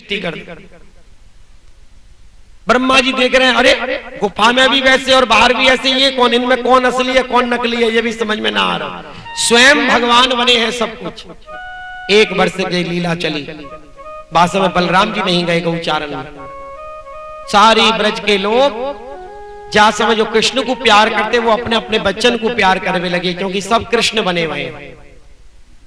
सृष्टि कर दी। ब्रह्मा जी देख रहे हैं, अरे गुफा में भी वैसे और बाहर भी ऐसे, ये कौन, इनमें कौन असली है कौन नकली है, ये भी समझ में ना आ रहा। स्वयं भगवान बने हैं सब कुछ। एक वर्ष की लीला चली। वास्तव में बलराम जी नहीं गए गौचारण में। सारी ब्रज के लोग जहां समय जो कृष्ण को प्यार करते वो अपने अपने बच्चन को प्यार करने लगे, क्योंकि सब कृष्ण बने हुए हैं।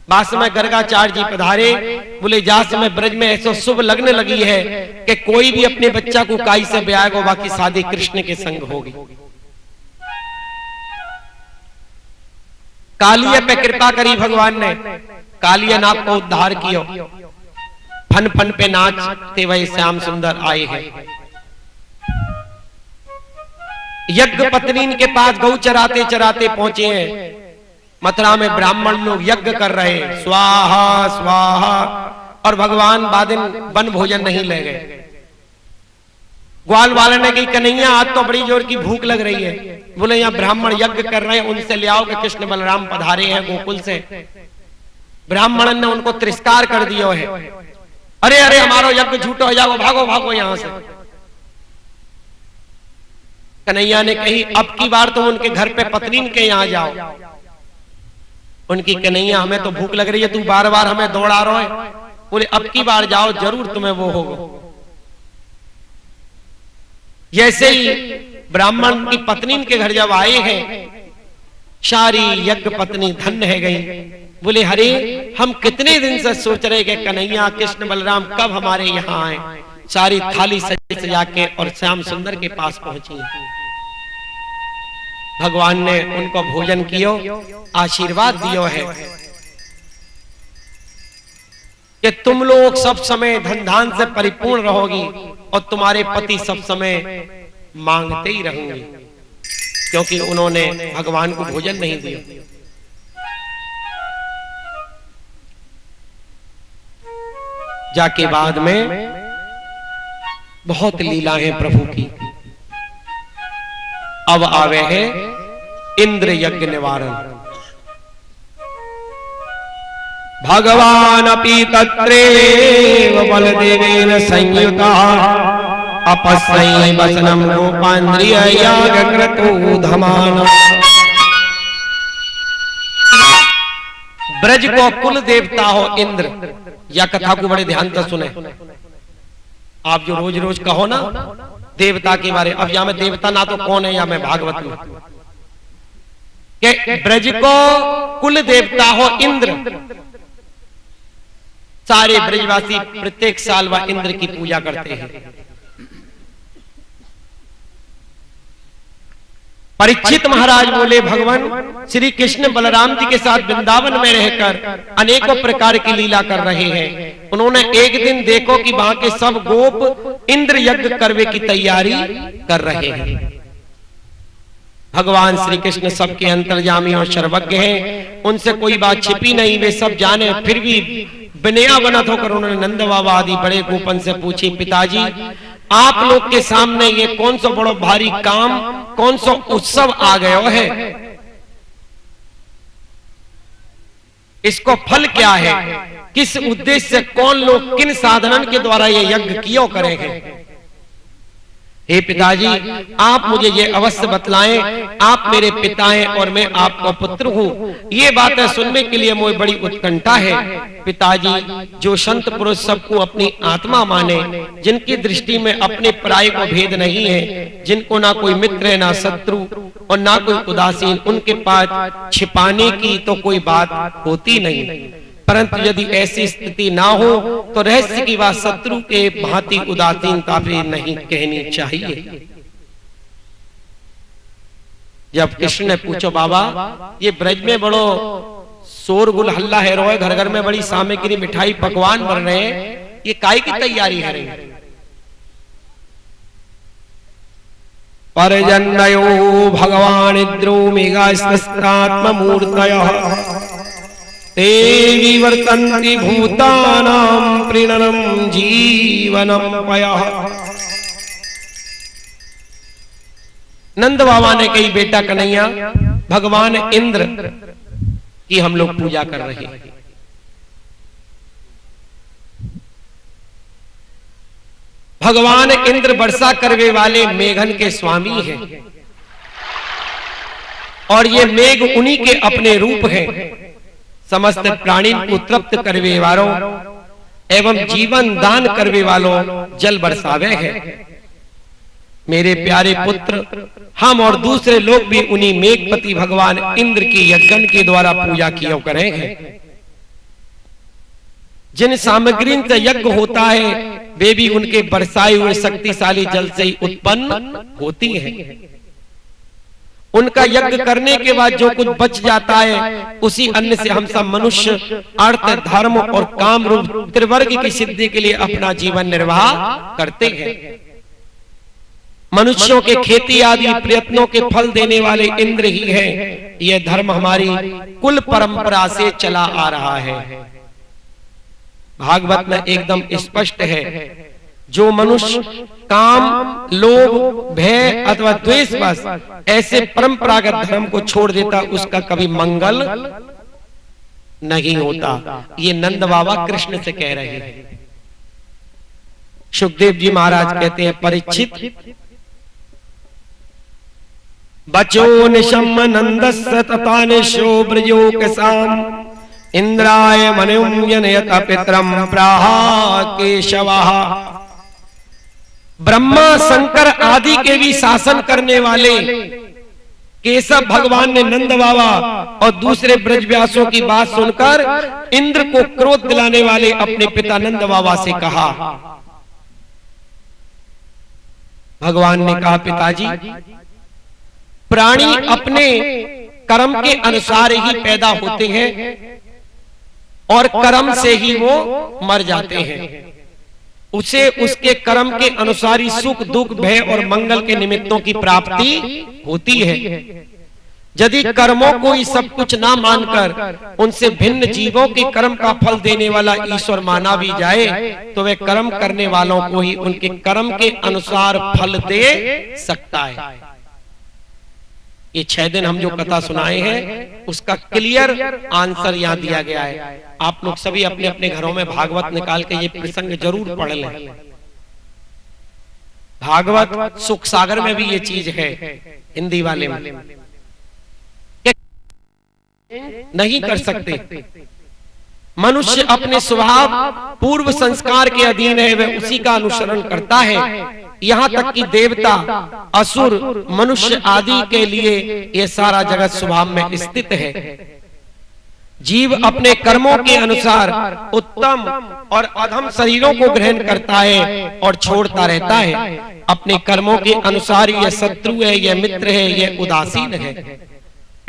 वास्तव में गर्गाचार्य जी पधारे, बोले जहां समय ब्रज में ऐसा शुभ लगने लगी है कि कोई भी अपने बच्चा को काई से ब्याह, बाकी शादी कृष्ण के संग होगी। कालिया पे कृपा करी भगवान ने, कालिया नाग को उद्धार किया। फन फन पे नाचते वही श्याम सुंदर आए हैं। यज्ञ पत्नी के पास गौ चराते चराते पहुंचे हैं। मथुरा में ब्राह्मण लोग यज्ञ कर रहे हैं, स्वाहा स्वाहा, और भगवान बादिन वन भोजन नहीं ले गए। ग्वाल वाले ने कही, कन्हैया आज तो बड़ी जोर की भूख लग रही है। बोले यहाँ ब्राह्मण यज्ञ कर रहे हैं, उनसे ले आओ कि कृष्ण बलराम पधारे हैं गोकुल से। ब्राह्मण ने उनको तिरस्कार कर दिया है। अरे अरे हमारा यज्ञ झूठा हो जाओ, भागो भागो यहां से। कन्हैया ने कही, अब की बार तुम उनके घर पे पत्नी के यहां जाओ। उनकी कन्हैया, हमें तो भूख लग रही है, तू बार बार हमें दौड़ा रहा है। बोले अब की बार जाओ, जरूर तुम्हें वो होगा। जैसे ही ब्राह्मण की पत्नी के घर जब आए हैं, सारी यज्ञ पत्नी धन्य है गई। बोले हरे, हम कितने दिन से सोच रहे कि कन्हैया कृष्ण बलराम कब हमारे यहाँ आए। सारी थाली सजा के और श्याम सुंदर के पास पहुंची। भगवान ने उनको भोजन कियो, आशीर्वाद दियो है कि तुम लोग सब समय धन धान से परिपूर्ण रहोगी और तुम्हारे पति सब समय मांगते ही रहेंगे, क्योंकि उन्होंने भगवान को भोजन नहीं दिया। जाके बाद में बहुत लीला है प्रभु की। अब आवे है इंद्र यज्ञ निवारण। भगवान अपि तत्रेव बलदेवेन संयुता अपस्यै वसनम रूपांद्रिय यागक्रतु धमान। ब्रज को कुल देवता हो इंद्र। या कथा को बड़े ध्यान से सुने। आप जो रोज रोज कहो ना देवता के बारे, अब या मैं देवता ना तो कौन है, या मैं भागवत में कि ब्रज को कुल देवता हो इंद्र। सारे ब्रजवासी प्रत्येक साल वह इंद्र की पूजा करते हैं। परीक्षित महाराज बोले, भगवान श्री कृष्ण बलराम जी के साथ वृंदावन में रहकर अनेकों प्रकार की लीला कर रहे हैं। उन्होंने एक दिन देखो कि वहां के सब गोप इंद्र यज्ञ करने की तैयारी कर रहे हैं। भगवान श्री कृष्ण सबके अंतर्यामी और सर्वज्ञ हैं, उनसे कोई बात छिपी नहीं, वे सब जाने। फिर भी विनया बनत होकर उन्होंने नंद बाबा आदि बड़े गोपन से पूछी, पिताजी आप लोग के सामने ये कौन सा बड़ा भारी काम, कौन सा उत्सव आ गया है, इसको फल क्या है, किस उद्देश्य से, कौन लोग किन साधनन के द्वारा ये यज्ञ कियो करेंगे। हे पिताजी आप मुझे ये अवश्य बतलाएं, आप मेरे पिता हैं और मैं आपका पुत्र हूँ। ये बातें सुनने के लिए मुझे बड़ी उत्कंठा है। पिताजी जो संत पुरुष सबको अपनी आत्मा माने, जिनकी दृष्टि में अपने पराये को भेद नहीं है, जिनको ना कोई मित्र है ना शत्रु और ना कोई उदासीन, उनके पास छिपाने की तो कोई बात होती नहीं। परंतु यदि ऐसी स्थिति ना हो तो रहस्य की बात शत्रु के भांति उदासीनता भी नहीं कहनी चाहिए। जब कृष्ण ने पूछो, बाबा ये ब्रज में बड़ो शोरगुल हल्ला है, रोए घर घर में बड़ी सामग्री मिठाई पकवान बन रहे हैं, ये काय की तैयारी है? परजन्यो भगवान द्रोमेगास्तात्ममूर्तयः ते विवर्तन्ति भूतानां प्रीणनं जीवनं पयः। नंद बाबा ने कही, बेटा कन्हैया भगवान इंद्र की हम लोग पूजा कर रहे हैं। भगवान इंद्र वर्षा करने वाले मेघन के स्वामी हैं और ये मेघ उन्हीं के अपने रूप हैं। समस्त प्राणी को तृप्त करने वालों एवं जीवन दान करने वालों जल बरसावे हैं। मेरे प्यारे पुत्र, हम और दूसरे लोग भी उन्हीं मेघपति भगवान इंद्र की यज्ञ के द्वारा पूजा किया करेंगे। जिन सामग्री से यज्ञ होता है वे भी उनके बरसाए हुए शक्तिशाली जल से ही उत्पन्न होती हैं। उनका यज्ञ करने के बाद जो कुछ बच जाता है उसी अन्न से हम सब मनुष्य अर्थ, धर्म और काम रूप त्रिवर्ग की सिद्धि के लिए अपना जीवन निर्वाह करते हैं। मनुष्यों के खेती आदि प्रयत्नों के फल देने वाले इंद्र ही हैं। यह धर्म हमारी कुल परंपरा से चला आ रहा है। भागवत में एकदम स्पष्ट है, जो मनुष्य काम, लोभ, भय अथवा द्वेष बस ऐसे परंपरागत धर्म को छोड़ देता उसका कभी मंगल नहीं होता। ये नंद बाबा कृष्ण से कह रहे हैं। सुखदेव जी महाराज कहते हैं, परीक्षित बचो निशम नंदस्य तथा निशो ब्रजोकसाम इंद्राय मनुम जनयत पितरम प्राहा केशवः। ब्रह्मा, शंकर आदि के भी शासन करने वाले केशव भगवान ने नंद बाबा और दूसरे ब्रजव्यासों की बात सुनकर इंद्र को क्रोध दिलाने वाले अपने पिता नंद बाबा से कहा। भगवान ने कहा, पिताजी, प्राणी अपने कर्म के अनुसार ही पैदा होते हैं और कर्म से ही वो मर जाते हैं। उसे उसके कर्म के अनुसार ही सुख, दुख, भय और मंगल के निमित्तों की प्राप्ति होती है। यदि कर्मों को ही सब कुछ ना मानकर उनसे भिन्न जीवों के कर्म का फल देने वाला ईश्वर माना भी जाए तो वह कर्म करने वालों को ही उनके कर्म के अनुसार फल दे सकता है। ये 6 दिन हम जो कथा सुनाए हैं उसका क्लियर आंसर यहाँ दिया गया है। आप लोग सभी अपने अपने घरों में भागवत निकाल के ये प्रसंग जरूर पढ़ लें। भागवत सुख सागर में भी ये चीज है, हिंदी वाले में नहीं कर सकते। मनुष्य अपने स्वभाव पूर्व संस्कार के अधीन है, वह उसी का अनुसरण करता है। यहाँ तक कि देवता, असुर, मनुष्य आदि के लिए यह सारा जगत स्वभाव में स्थित है। जीव अपने कर्मों के अनुसार उत्तम और अधम शरीरों को ग्रहण करता है और छोड़ता रहता है। अपने कर्मों के अनुसार यह शत्रु है, यह मित्र है, यह उदासीन है,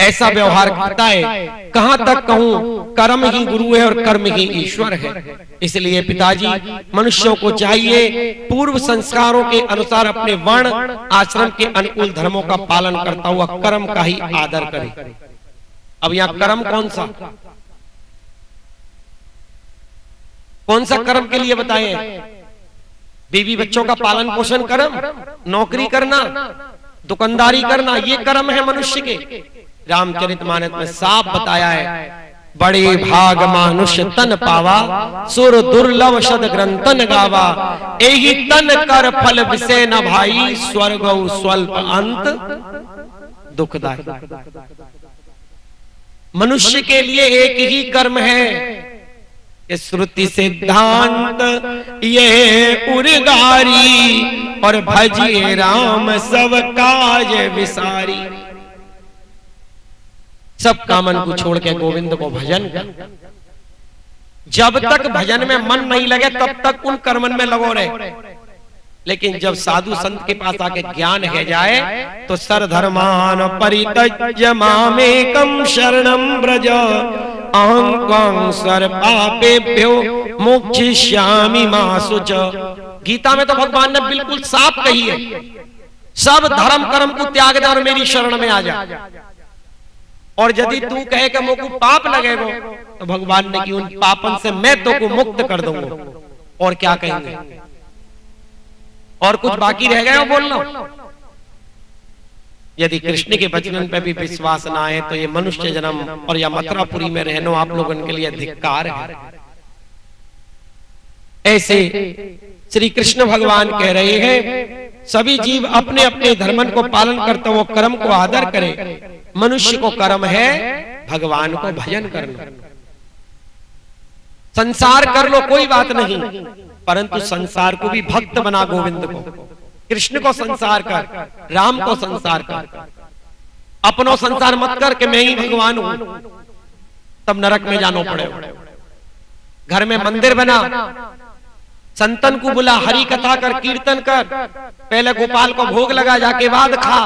ऐसा व्यवहार करता है। कहां तक कहूं, कर्म ही गुरु है और कर्म ही ईश्वर है। इसलिए पिताजी, मनुष्यों को चाहिए पूर्व संस्कारों के अनुसार अपने वर्ण आश्रम के अनुकूल धर्मों का पालन करता हुआ कर्म का ही आदर करे। अब यहाँ कर्म कौन सा कर्म के लिए बताए? बीवी बच्चों का पालन पोषण कर्म, नौकरी करना, दुकानदारी करना, ये कर्म है मनुष्य के। रामचरितमानस में साफ बताया है, बड़े भाग मानुष तन पावा, सुर दुर्लभ शद ग्रंथन गावा, एही तन कर फल विषय न भाई, स्वर्ग स्वल्प अंत दुखदाई। मनुष्य के लिए एक ही कर्म है, श्रुति सिद्धांत ये उर्गारी, और भजिए राम सब काज विसारी। सब कामन को छोड़ के गोविंद को भजन कर। जब तक भजन में मन नहीं लगे तब तक उन कर्मन में लगो रहे। लेकिन जब साधु संत के पास आके ज्ञान है जाए तो सर्वधर्मान परित्यज्य मामेकं शरणं व्रज, अहं त्वां सर्वपापेभ्यो मोक्षयिष्यामि मा शुच। गीता में तो भगवान ने बिल्कुल साफ कही है, सब धर्म कर्म को त्याग दे और मेरी शरण में आ जा। और यदि तू कहे कि मुझको पाप लगे वो, तो भगवान ने कि उन पापन से मैं तो को मुक्त कर दूंगा। और क्या कहेंगे? और कुछ बाकी रह गया बोलना? यदि कृष्ण के वचन पे भी विश्वास ना आए तो ये मनुष्य जन्म और या मथुरापुरी में रहना आप लोगों के लिए धिक्कार है। ऐसे श्री कृष्ण भगवान कह रहे हैं सभी जीव अपने अपने धर्मन को पालन करते वो कर्म को आदर करे। मनुष्य को कर्म है भगवान को भजन करना। संसार कर लो कोई बात नहीं, परंतु संसार को भी भक्त बना गोविंद को। कृष्ण को संसार कर, राम को संसार कर, अपनो संसार मत कर कि मैं ही भगवान हूं, तब नरक में जानो पड़े। घर में मंदिर बना, संतन को बुला, हरि कथा कर, कीर्तन कर, पहले गोपाल को भोग लगा, जाके बाद खा,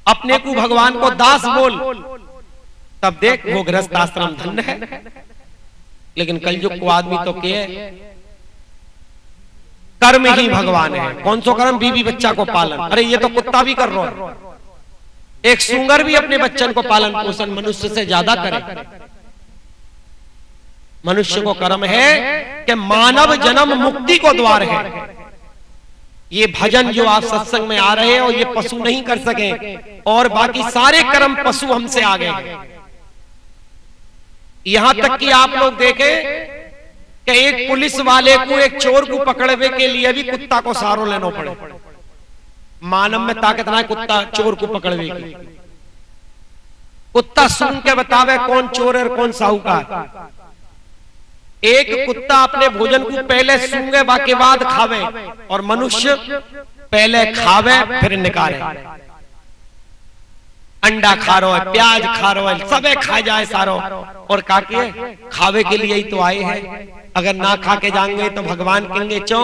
अपने को भगवान को दास बोल, तब देख वो गृहस्थ आश्रम धन्य है। लेकिन कलयुग को आदमी तो के कर्म ही भगवान है। कौन सो कर्म? बीवी बच्चा को पालन। अरे ये तो कुत्ता भी कर रहा है, एक सूंगर भी अपने बच्चन को पालन पोषण मनुष्य से ज्यादा करे। मनुष्य को कर्म है कि मानव जन्म मुक्ति को द्वार है। ये भजन जो आप सत्संग में आ रहे हो ये पशु नहीं कर सके, और बाकी सारे कर्म पशु हमसे आ गए। यहां तक कि आप लोग देखें कि एक पुलिस वाले को एक चोर को पकड़ने के लिए भी कुत्ता को सहारा लेना पड़े। मानव में ताकत ना कुत्ता चोर को पकड़ने की। कुत्ता सुन के बतावे कौन चोर है और कौन साहूकार। एक कुत्ता अपने भोजन को पहले सूंघे बाकी बाद खावे, और मनुष्य पहले खावे फिर निकाले। अंडा खा रो है, प्याज खा रो है, सबे खा जाए सारो, और काके खावे के लिए ही तो आए हैं। अगर ना खा के जाएंगे तो भगवान कहेंगे चो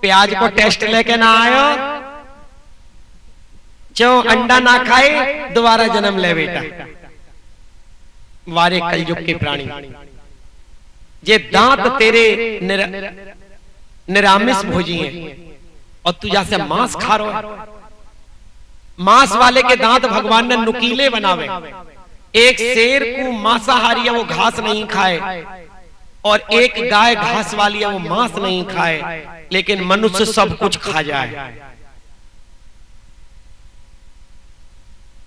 प्याज को टेस्ट लेके ना आयो, चो अंडा ना खाए दोबारा जन्म ले बेटा। वारे कलयुग के प्राणी, ये दांत तेरे निरामिष भोजी हैं और तू जैसे मांस खा रहा है। मांस वाले के दांत भगवान ने नुकीले बनावे। एक शेर को मांसाहारी है वो घास नहीं खाए, और एक गाय घास वाली है वो मांस नहीं खाए, लेकिन मनुष्य सब कुछ खा जाए।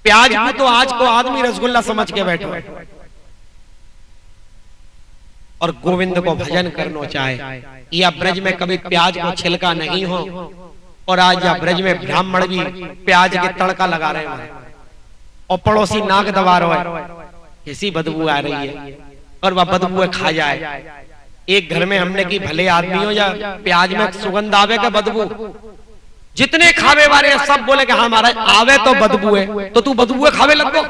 प्याज को तो आज को आदमी रसगुल्ला समझ के बैठो, और गोविंद को भजन करना चाहे। या ब्रज में कभी प्याज को छिलका नहीं हो, और आज या ब्रज में ब्राह्मण भी प्याज के तड़का लगा रहे हैं, और पड़ोसी नाक दबा रहा है, कैसी बदबू आ रही है, और वह बदबू खा जाए। एक घर में हमने की भले आदमी हो या प्याज में सुगंध आवे का बदबू, जितने खावे वाले सब बोले कि हाँ महाराज आवे तो बदबू है, तो तू बदबू खावे लगो।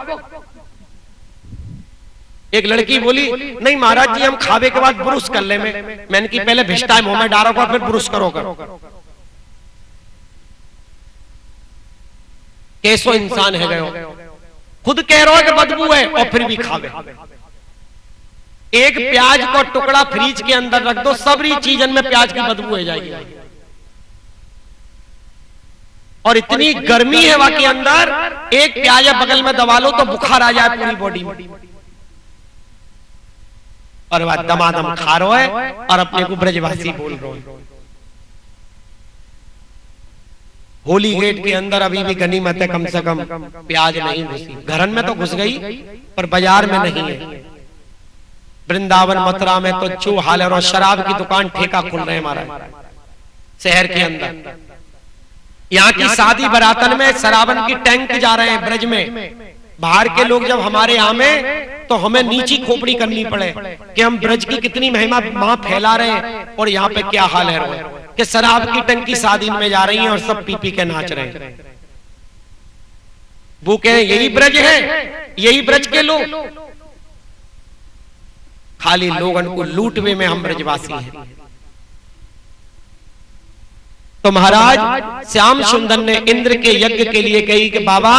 एक लड़की बोली नहीं महाराज जी हम खावे के बाद ब्रुश कर ले। मैंने की पहले भिष्टा मुंह में डालो फिर ब्रुश करो। कैसो इंसान है गयो, खुद कह रहा है कि बदबू है और फिर भी खावे। एक प्याज का टुकड़ा फ्रीज के अंदर रख दो, सबरी चीजन में प्याज की बदबू हो जाएगी। और इतनी गर्मी है वहां के अंदर, एक प्याज बगल में दबा लो तो बुखार आ जाए पूरी बॉडी में, और वह दमादम खा रहा है और अपने को ब्रजवासी बोल रहा है। होली गेट के अंदर अभी भी गनीमत है, कम से कम प्याज नहीं घुसी। घरन में तो घुस गई पर बाजार में नहीं है। वृंदावन मथुरा में तो जो हाल है, और शराब की दुकान ठेका खुल रहे हैं हमारा शहर के अंदर। यहाँ की शादी बरातन में शराबन की टैंक जा रहे हैं ब्रज में। बाहर के लोग जब हमारे यहाँ में तो हमें नीची खोपड़ी करनी पड़े कि हम ब्रज की कितनी महिमा वहां फैला रहे हैं, और यहाँ पे क्या हाल है कि शराब की टंकी शादी में जा रही है और सब पी पी के नाच रहे हैं। वो कहे यही ब्रज है, यही ब्रज के लोग। खाली लोगन को लूटवे में हम ब्रजवासी हैं। तो महाराज श्याम सुंदर ने इंद्र के यज्ञ के लिए कही कि बाबा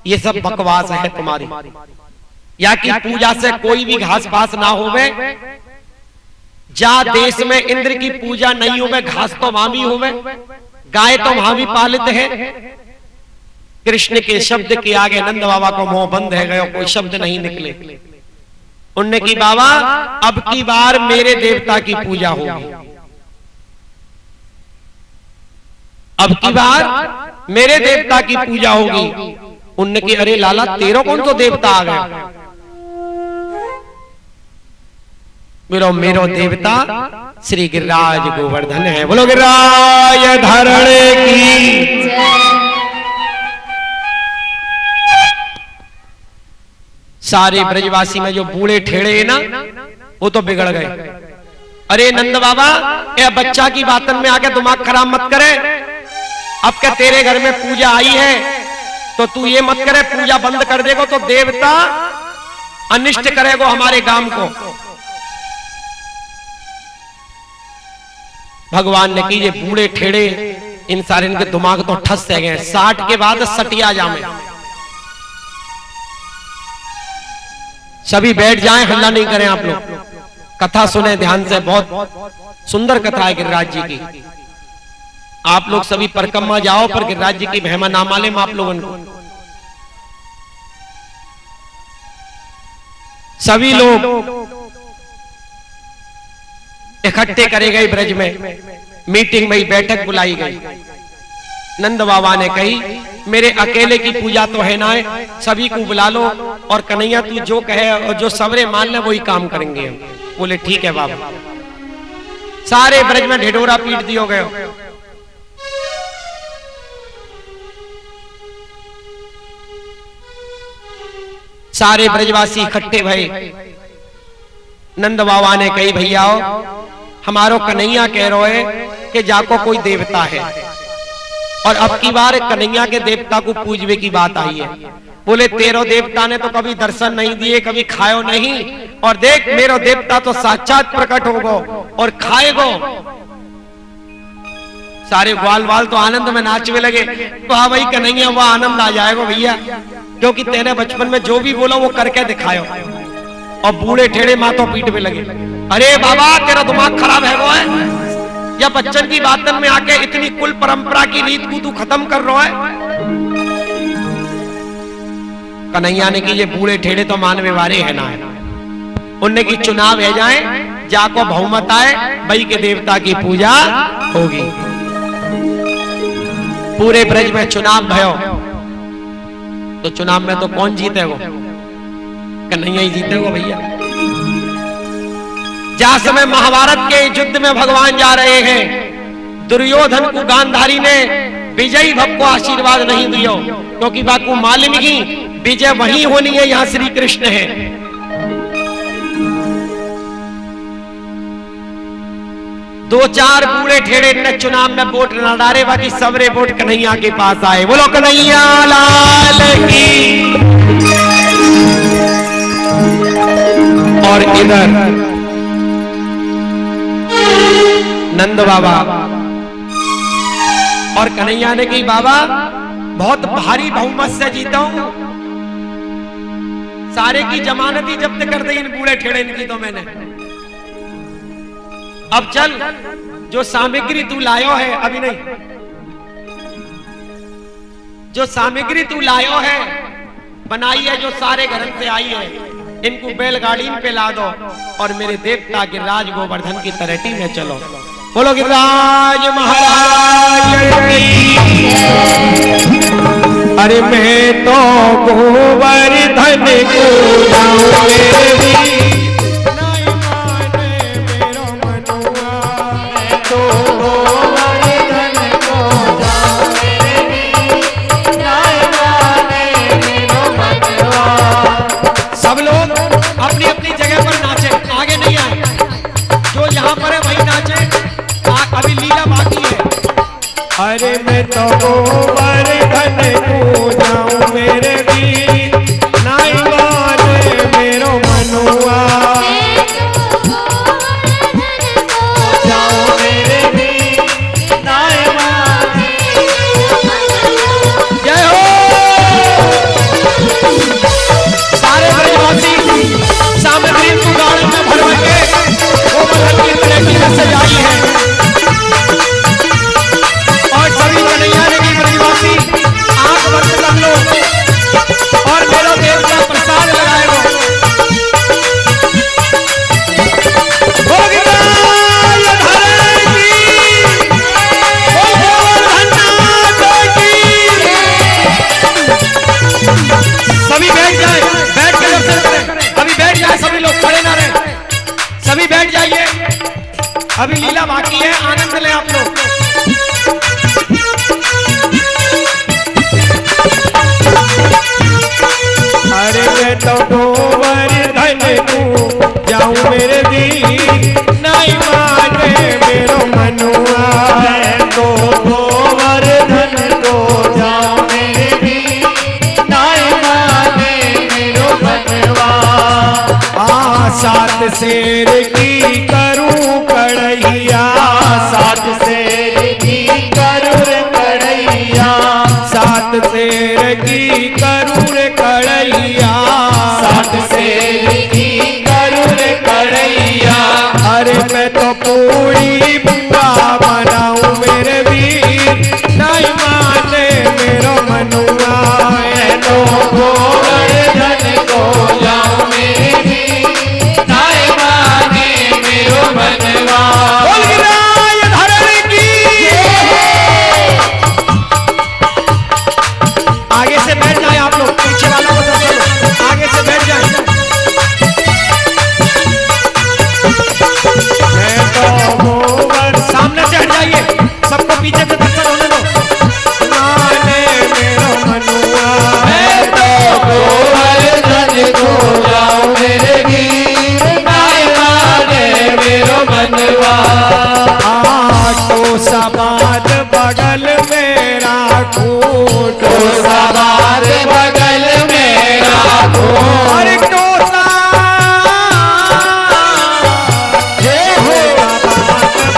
ये सब बकवास है तुम्हारी, या कि पूजा से कोई भी घास पास ना होवे। जा देश में इंद्र की पूजा नहीं होवे, घास तो वहां भी होवे, गाय तो वहां भी पालित है। कृष्ण के शब्द के आगे नंद बाबा को मुंह बंद है गयो, कोई शब्द नहीं निकले। उनने की बाबा अब की बार मेरे देवता की पूजा होगी, अब की बार मेरे देवता की पूजा होगी। उनने की अरे लाला तेरो कौन तो देवता आ गया? मेरो देवता श्री गिरिराज गोवर्धन है। बोलो गिरिराज धरण की। सारे ब्रजवासी में जो बूढ़े ठेड़े हैं ना, वो तो बिगड़ गए। अरे नंद बाबा, ये बच्चा की बातन में आके दिमाग खराब मत करे। अब क्या तेरे घर में पूजा आई है तो तू ये मत करे पूजा बंद कर देगो तो देवता अनिष्ट करेगो हमारे गांव को। भगवान ने की ये बूढ़े ठेड़े इन सारे इनके दिमाग तो ठस से गए। 60 के बाद सटिया जामे। सभी बैठ जाएं, हल्ला नहीं करें आप लोग। कथा सुने ध्यान से, बहुत सुंदर कथा है गिरिराज जी की। आप लोग सभी परिक्रमा जाओ पर गिरिराज जी की महिमा ना मालूम आप लोगों को। सभी लोग इकट्ठे करे गए ब्रज में, मीटिंग में बैठक बुलाई गई। नंद बाबा ने कही मेरे अकेले की पूजा तो है ना, है सभी को बुला लो और कन्हैया तू जो कहे और जो सबरे मान ले वही काम करेंगे हम। बोले ठीक है बाबा। सारे ब्रज में ढिढोरा पीट दियो गए। सारे ब्रजवासी इकट्ठे भये। नंद बाबा ने कही भैया हमारो कन्हैया कह रहे है कि जाको कोई देवता है और अब की बार कन्हैया के देवता को पूजवे की बात आई है। बोले तेरो देवता ने तो कभी दर्शन नहीं दिए, कभी खायो नहीं, और देख मेरो देवता तो साक्षात प्रकट होगो और खाएगो। सारे ग्वाल वाल तो आनंद में नाचने लगे। वाह भाई कन्हैया, वह आनंद आ जाएगा भैया, क्योंकि तेरे बचपन में जो भी बोला वो करके दिखायो। और बूढ़े ठेड़े माथों पीट में लगे। अरे बाबा तेरा दिमाग खराब है वो है, या बच्चन की बातन में आके इतनी कुल परंपरा की रीत को तू खत्म कर रहा है। कन्हैया ने की ये बूढ़े ठेड़े तो मानवे वारे है ना है। उनने की चुनाव है जाए, जाको बहुमत आए, भाई के देवता की पूजा होगी। पूरे ब्रज में चुनाव भयो, तो चुनाव में तो कौन जीतेगो? कन्हैया ही जीतेगो भैया। जहां समय महाभारत के युद्ध में भगवान जा रहे हैं, दुर्योधन को गांधारी ने विजयी भव को आशीर्वाद नहीं दियो, क्योंकि बाकू मालूम ही विजय वही होनी है, यहां श्री कृष्ण है। दो चार बूढ़े ठेड़े ने चुनाव में वोट न डाले, बाकी सबरे वोट कन्हैया के पास आए। बोलो कन्हैया लाल की। और इधर नंद बाबा और कन्हैया ने की बाबा बहुत भारी बहुमत से जीता हूं, सारे की जमानत ही जब्त कर दी इन बूढ़े ठेड़े की तो मैंने। अब चल जो सामग्री तू लायो है, अभी नहीं, जो सामग्री तू लायो है बनाई है, जो सारे घर से आई है, इनको बैलगाड़ी पे ला दो और मेरे देवता गिरिराज गोवर्धन की तरटी में चलो। बोलो गिरिराज महाराज की। अरे मैं तो गोवर्धन को अभी लीला बाकी है। अरे मैं तो गोवर्धन को जाऊं मेरे वीर, नाई माने मेरो मनुआ। तो गोवर्धन को जाऊं मेरे वीर, नहीं माने मेरो मनुआ। मैं तो गोवर्धन को जाऊं मेरे वीर, नहीं माने मेरो मनवा। सात शेर की करूं कढ़ैया, सात शेर की करूं कढ़ैया, सात शेर की करूं कढ़ैया, सात शेर की करूं कढ़ैया। अरे मैं तो पूरी बुआ बनाऊं मेरे वीर, नहीं माने मेरो मनुआ। मैं तो गोवर्धन को जाऊं मेरे वीर, नहीं माने मेरो मनवा। बोल गिराय धरण की। आगे से बैठ जाए आप लोग, पीछे वालों को सब आगे से बैठ जाए। मैं तो गोवर, सामने से हट जाइए, सबको पीछे से दर्शन होने दो। माने मेरो मनुआ, मैं तो गोवर्धन को जाऊं मेरे वीर, नहीं माने मेरो मनवा। तो सबाद बगल में राखूं, तो सवार बगल में राखो, अरे टोसा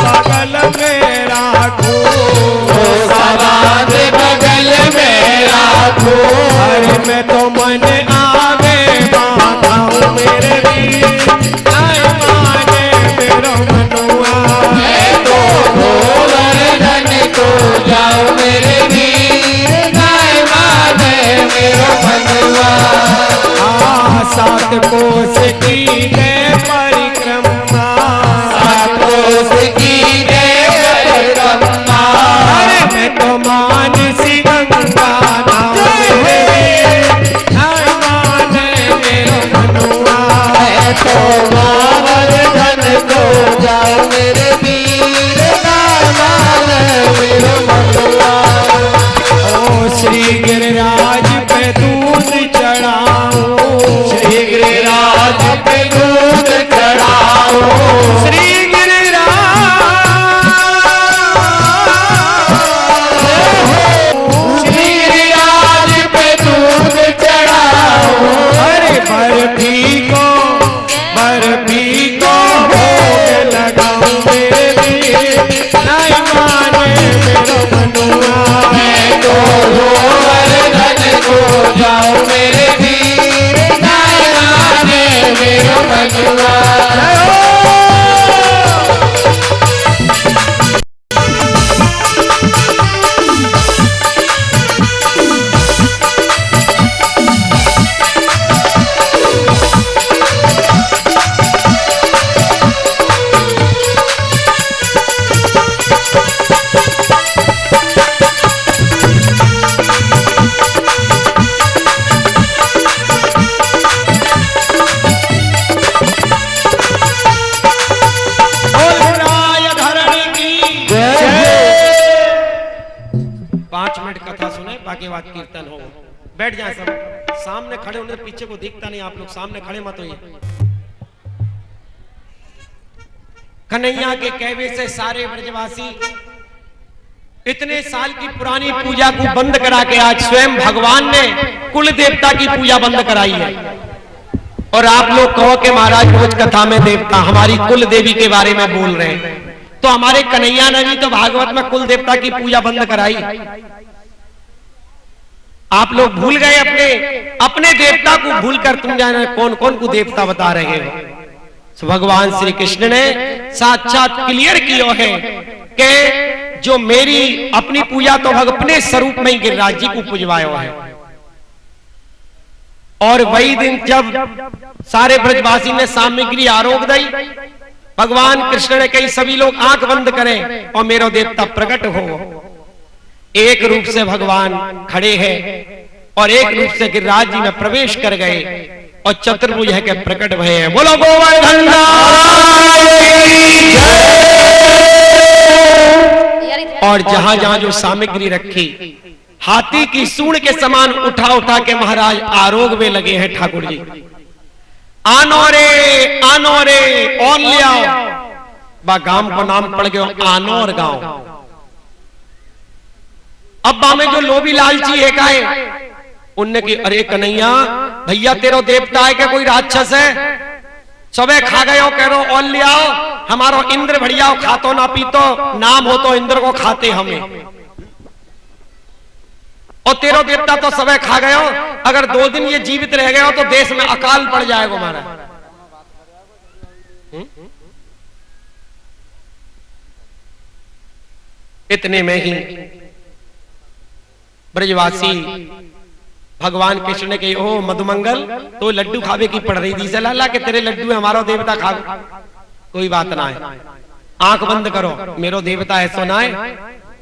बगल में राखूं, तो सवार बगल में राखो। अरे मैं तो मन आवे मांगाऊं मेरे वीर, नहीं माने मेरो मनुआ। मैं तो गोवर्धन को जाऊं मेरे वीर, नहीं माने मेरो मनवा। सात कोस की है परिक्रमा, सात कोस की जय परिक्रमा। अरे मैं तो मानसी गंगा नाम मेरे वीर, नहीं माने मेरो मनुआ। मैं तो गोवर्धन को जाऊं मेरे वीर, नहीं माने मेरो मनवा। ओ श्री गिरिराज पे दूध चढ़ाऊं, श्री गिरिराज पे दूध चढ़ाओ, श्री श्री गिरिराज पे दूध चढ़ाओ। अरे बर्फी को भोग लगाऊं मेरे वीर, नहीं माने मेरो मनुआ। मैं तो गोवर्धन को जाऊं मेरे वीर, नहीं माने मेरो मनवा। बोलराय धरण की जय। 5 मिनट कथा सुने, बाकी बात कीर्तन हो। बैठ जाए सब, सामने खड़े होने, पीछे को दिखता नहीं, आप लोग सामने खड़े मत होइए। कन्हैया के कहवे से सारे ब्रजवासी इतने साल की पुरानी पूजा को बंद करा के आज स्वयं भगवान ने कुल देवता की पूजा बंद कराई है। और आप लोग कहो कि महाराज रोज कथा में देवता, हमारी कुल देवी के बारे में बोल रहे हैं, तो हमारे कन्हैया ने भी तो भागवत में कुल देवता की पूजा बंद कराई। आप लोग भूल गए अपने देवता को, भूलकर तुम जाने कौन कौन को देवता बता रहे हो। तो भगवान श्री कृष्ण ने साक्षात क्लियर किया है कि जो मेरी अपनी पूजा तो भग अपने स्वरूप में ही गिरिराज जी को पूजवायो है। और वही दिन जब सारे ब्रजवासी ने सामग्री आरोप दी, भगवान कृष्ण ने कही सभी लोग आंख बंद करें और मेरा देवता प्रकट हो। एक रूप से भगवान खड़े हैं और एक रूप से गिरिराज जी में प्रवेश कर गए और चतुर्भुज है के प्रकट भये हैं। बोलो गोवर्धन और जहां जहां जो सामग्री रखी हाथी की सूंड के समान उठा उठा के महाराज आरोग में लगे हैं ठाकुर जी। आनो रे और ले आओ। बा गांव को नाम पड़ गयो आनौर गांव। अब बा में जो लोभी लालची है का है, उनने की अरे कन्हैया भैया तेरो देवता है क्या कोई राक्षस है? सबे खा गए हो कह रो और ले आओ। हमारो इंद्र बढ़िया हो, खातो ना पीतो, नाम हो तो इंद्र को खाते हमें, और तेरो देवता तो सबे खा गए हो। अगर 2 दिन ये जीवित रह गए हो तो देश में अकाल पड़ जाएगा हमारा। इतने में ही ब्रजवासी भगवान कृष्ण ने कही ओ मधुमंगल तो लड्डू खावे की पड़ रही थी, सलाह के तेरे लड्डू है हमारा देवता खावे, कोई बात ना है, आंख बंद करो, मेरो देवता है सुना है।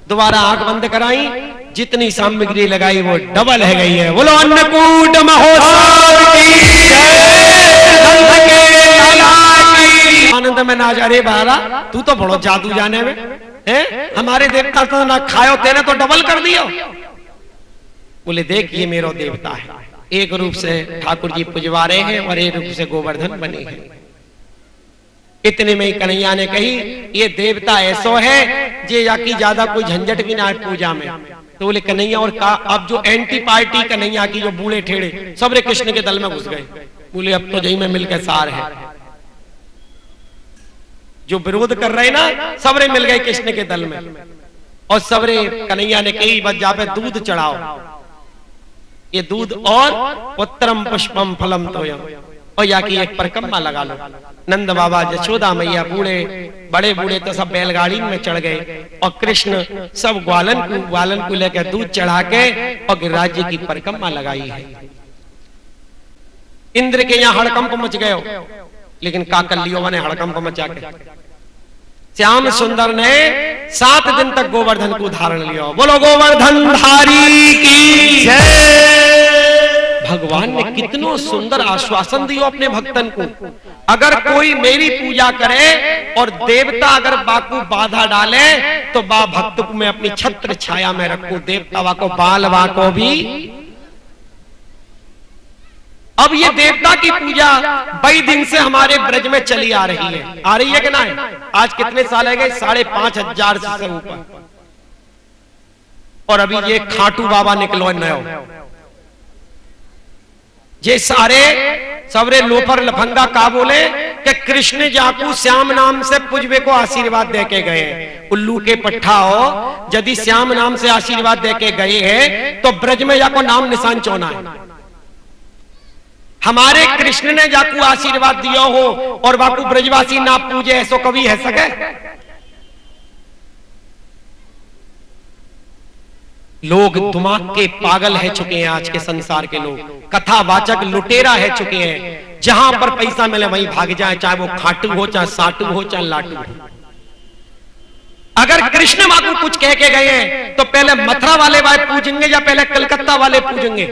दोबारा आंख बंद कराई, जितनी सामग्री लगाई वो डबल है गई है। बोलो अन्नकूट महोत्सव की आनंद में ना जा रे बारा, तू तो बड़ो जादू जाने में है, हमारे देवता तो ना खायो तेने तो डबल कर दियो। बोले देख ये मेरो देवता है। एक रूप से ठाकुर जी पुजवा रहे हैं और एक रूप से गोवर्धन बने हैं। इतने में ही कन्हैया ने कही ये देवता ऐसो है जे याकी ज्यादा कोई झंझट भी ना है पूजा में। तो बोले कन्हैया और का, अब जो एंटी पार्टी कन्हैया की जो बूढ़े ठेड़े सबरे कृष्ण के दल में घुस गए। बोले अब तो जही में मिलकर सार है, जो विरोध कर रहे ना सबरे मिल गए कृष्ण के दल में। और सबरे कन्हैया ने कही बस जा पे दूध चढ़ाओ, ये दूध और पुत्रम पुष्पम फलम तोयम, और या की एक परिक्रमा लगा लो। नंद बाबा यशोदा मैया बूढ़े बड़े बूढ़े तो सब बैलगाड़ी में चढ़ गए और कृष्ण सब ग्वालन को लेकर दूध चढ़ा के और गिरिराज जी की परिक्रमा लगाई है। इंद्र के यहाँ हड़कंप मच गए, लेकिन काकलियों ने हड़कंप मचा के श्याम सुंदर ने 7 दिन तक गोवर्धन को धारण लिया। बोलो गोवर्धन धारी की जय। भगवान ने कितनो सुंदर आश्वासन दियो अपने भक्तन को, अगर कोई मेरी पूजा करे और देवता अगर बाकू बाधा डाले तो बा भक्त को मैं अपनी छत्र छाया में रखूं, देवता वाको बाल वाको भी। अब ये देवता की पूजा कई दिन से हमारे ब्रज में चली आ रही है कि ना है? आज कितने साल है गए? 5,500 से ऊपर। और अभी ये खाटू बाबा निकलो नयो, ये सारे सबरे लोफर लफंगा का बोले कि कृष्ण जाकू श्याम नाम से पुजबे को आशीर्वाद दे के गए। उल्लू के पट्ठा हो, यदि श्याम नाम से आशीर्वाद दे के गए हैं तो ब्रज में जाको नाम निशान चोना है। हमारे कृष्ण ने जाकू आशीर्वाद दिया हो और बाकू ब्रजवासी ना पूजे, ऐसो कभी है सके? लोग दिमाग के पागल है चुके हैं आज के संसार के लोग, कथावाचक लुटेरा है चुके हैं। जहां पर पैसा मिले वहीं भाग जाए, चाहे वो खाटू हो, चाहे साटू हो, चाहे लाटू हो। अगर कृष्ण बाबू कुछ कह के गए हैं तो पहले मथुरा वाले भाई पूजेंगे या पहले कलकत्ता वाले पूजेंगे?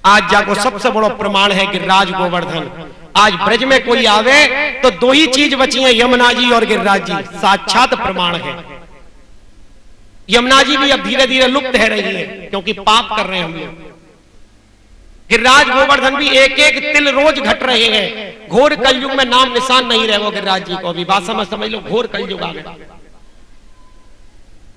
आज जाको सबसे बड़ा प्रमाण है गिरिराज गोवर्धन। आज ब्रज में कोई आवे तो 2 ही चीज बची है, यमुना जी और गिरिराज जी, साक्षात प्रमाण है। यमुना जी भी अब धीरे धीरे लुप्त है रही है क्योंकि पाप कर रहे हैं हम लोग। गिरिराज गोवर्धन भी एक एक तिल रोज घट रहे हैं। घोर कलयुग में नाम निशान नहीं रहे वो गिरिराज जी को भी। बात समझ लो, घोर कलयुग आ गया।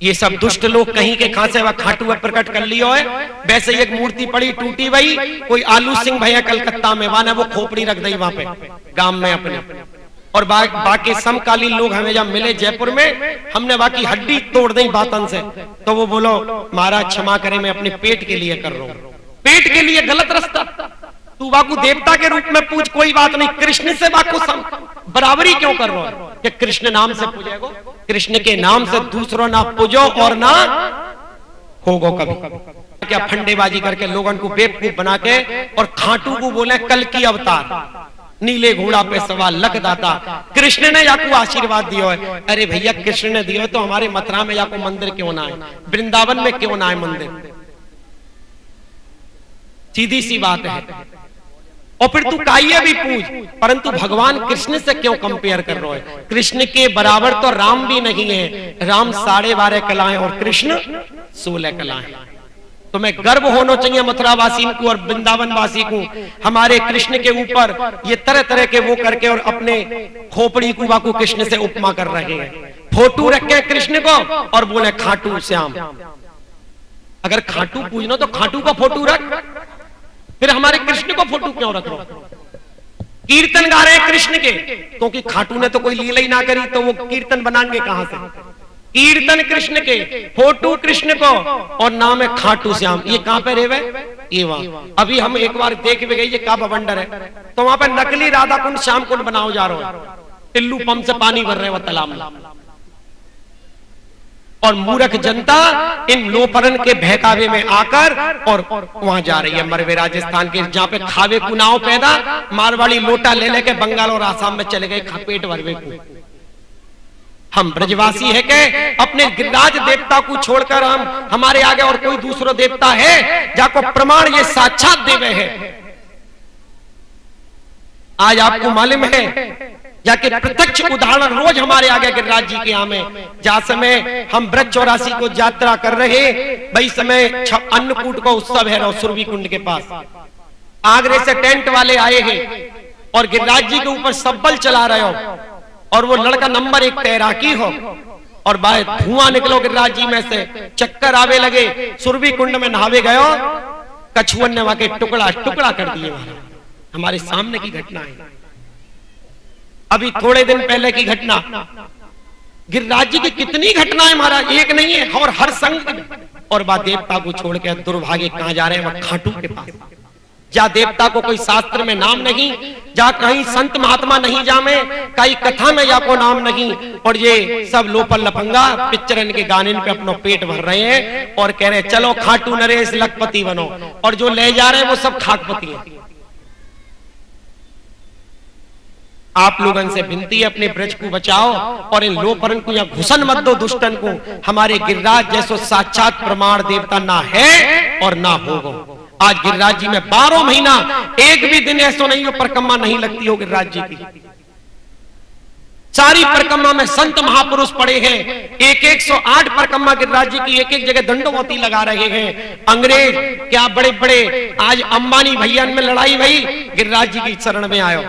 ये सब दुष्ट लोग कहीं के खांसे व खाटू में प्रकट कर लियो है। वैसे एक मूर्ति पड़ी टूटी वही, कोई आलू सिंह भैया कलकत्ता में वहां वो खोपड़ी रख दी वहां पे गांव में अपने। और बाकी समकालीन लोग हमें जब मिले जयपुर में, हमने बाकी हड्डी तोड़ दी बातन से, तो वो बोलो महाराज क्षमा करें मैं अपने पेट के लिए कर रहा हूं। पेट के लिए गलत रास्ता। तू बाकू देवता के रूप में पूछ, कोई बात नहीं, कृष्ण से बाकू बराबरी क्यों कर रहा है कि कृष्ण नाम से पूजेगो? कृष्ण के नाम से दूसरों ना पूजो और ना होगो कभी। क्या फंडेबाजी करके लोगों को बेवकूफ बना के और खाटू को बोले कल की अवतार, नीले घोड़ा पे सवार लख दाता। कृष्ण ने याकू आशीर्वाद दिया है। अरे भैया कृष्ण ने दिया तो हमारे मथुरा में याकू मंदिर क्यों ना है? वृंदावन में क्यों ना है मंदिर? सीधी सी बात है। और फिर तू काइये भी पूछ, परंतु भगवान कृष्ण से क्यों कंपेयर कर रहे हो? कृष्ण के बराबर तो राम भी नहीं है। राम 12.5 कलाएं और कृष्ण 16 कलाएं। तुम्हें गर्व होना चाहिए मथुरा वासी को और वृंदावन वासी को, हमारे कृष्ण के ऊपर ये तरह तरह के वो करके और अपने खोपड़ी कुआ को कृष्ण से उपमा कर रहे हैं। फोटो रखे कृष्ण को और बोले खाटू श्याम। अगर खाटू पूजना तो खाटू का फोटो रख, फिर हमारे कृष्ण को फोटो क्यों रख रहे हो? कीर्तन गा रहे हैं कृष्ण के, क्योंकि खाटू ने तो कोई लीला ही ना करी, तो वो कीर्तन बनाएंगे कहां से? कीर्तन कृष्ण के, फोटो कृष्ण को, और नाम है खाटू श्याम। ये कहां पे रेवे? ये वहां। अभी हम एक बार देख भी गए, ये क्या बवंडर है, तो वहां पे नकली राधा कुंड श्याम कुंड बनाओ जा रहे हो, टिल्लू पंप से पानी भर रहे हो तालाब में। और मूर्ख जनता इन लोपरन के बहकावे में आकर और वहां जा रही है मरवे राजस्थान के, जहां पे खावे कुनाव पैदा, मारवाड़ी लोटा ले लेके बंगाल और आसाम में चले गए पेट भरवे को। हम ब्रजवासी है के अपने गिरिराज देवता को छोड़कर हम हमारे आगे और कोई दूसरा देवता है जाको प्रमाण ये साक्षात देवे है। आज आपको मालूम है जाके प्रत्यक्ष उदाहरण रोज हमारे आगे गिरिराज जी के यहाँ में, जहाँ समय हम ब्रज 84 को यात्रा कर रहे, वही समय अन्नकूट का उत्सव है सुरभि कुंड के पास। आगरे से टेंट वाले आए हैं और गिरिराज जी के ऊपर सब्बल चला रहे हो, और वो लड़का नंबर 1 तैराकी हो, और बाहर धुआं निकलो गिरिराज जी में से, चक्कर आवे लगे, सुरभि कुंड में नहावे गयो, कछुअन ने वहां के टुकड़ा टुकड़ा कर दिए। हमारे सामने की घटना है, अभी थोड़े दिन पहले की घटना। गिरिराज जी की कितनी घटनाएं महाराज, एक नहीं है, और हर संग। और बा देवता को छोड़ के दुर्भाग्य कहां जा रहे हैं? वह खाटू के पास, जहाँ देवता को कोई शास्त्र में नाम नहीं, जहाँ कहीं संत महात्मा नहीं जामे, कहीं कथा में या को नाम नहीं, और ये सब लोपल लफंगा पिक्चरन के गाने पे अपना पेट भर रहे हैं और कह रहे हैं चलो खाटू नरेश लखपति बनो, और जो ले जा रहे हैं वो सब खाकपति हैं। आप लोगों से विनती है अपने ब्रज को बचाओ और इन लोपरन को या घुसन मत दो दुष्टन को। हमारे गिरिराज जैसो साक्षात प्रमाण देवता ना है और ना होगा। आज गिरिराज जी में 12 महीना एक भी दिन ऐसा नहीं हो परिक्रमा नहीं लगती हो गिरिराज जी की। सारी परिक्रमा में संत महापुरुष पड़े हैं, 108 परिक्रमा गिरिराज जी की एक एक जगह दंडोवती लगा रहे हैं। अंग्रेज क्या बड़े बड़े आज अंबानी भैया में लड़ाई भई, गिरिराज जी की शरण में आयो।